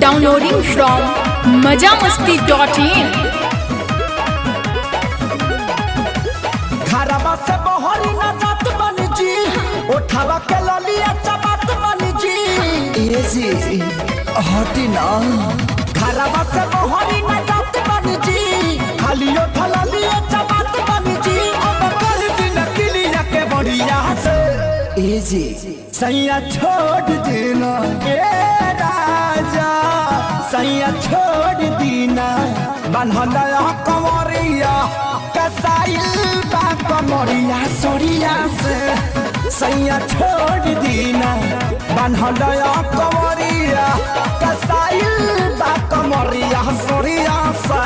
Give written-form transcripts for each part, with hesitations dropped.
Downloading from majamasti.in। घरवा से बहरी न जात बनी जी, उठावा के ललिया चबात बनी जी। ए जी हटी ना, घरवा से बहरी न जात बनी जी, खाली उठा ललिया चबात बनी जी। अब कर दिन किलिया के बढ़िया से ए जी सैया छोड़ देना ए राजा, सैया छोड़ देना बनहला कंवरिया कसाइल बा कमरिया सोरिया से। सैया छोड़ देना बनहला कंवरिया कसाइल बा कमरिया सोरिया से।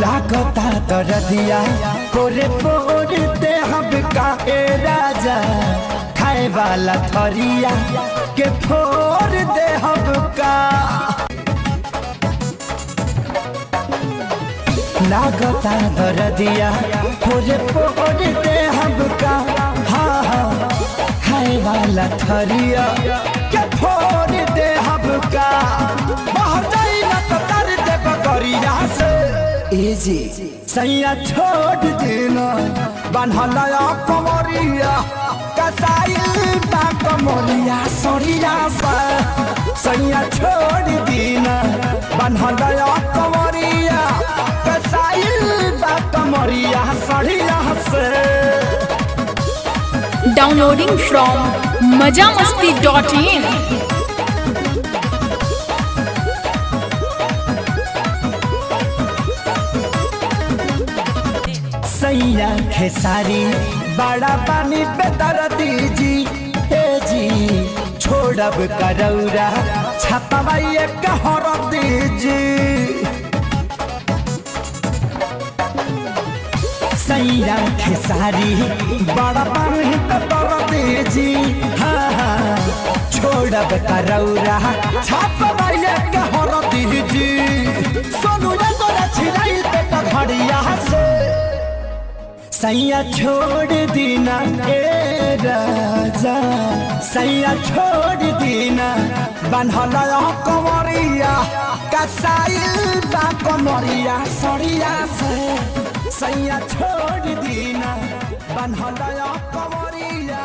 लागता दरदिया कोरे पोड़ते हम का ए राजा, खाए वाला थरिया के फोड़ दे हम का। लागता दरदिया कोरे पोड़ते हम का, हाँ हाँ खाए वाला थरिया के फोड़ दे हम का। बाहर जाई ना तो कर दे बकरिया से ए जी सैया छोड़ देना बनहला कंवरिया कसाइल बा कमरिया सोरिया से। सैया छोड़ देना बनहला कंवरिया कसाइल बा कमरिया सोरिया से। Downloading from majamasti.in। सैया खेसारी बड़ा पानी बेदर दीजी ए जी, छोड़ब करौरा छपवाई कहर दीजी। सैया खेसारी बड़ा पानी बेदर दीजी, हाँ हाँ छोड़ब करौरा छपवाई कहर दीजी। सोनू ने तोरा छिलाई पेट घड़िया से सैया छोड़ देना ए राजा, सैया छोड़ देना बनहला कंवरिया कसाइल बा कमरिया सोरिया से। सैया छोड़ देना बनहला कंवरिया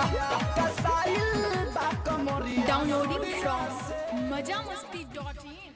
कसाइल बा कमरिया। Downloading from majamasti.in।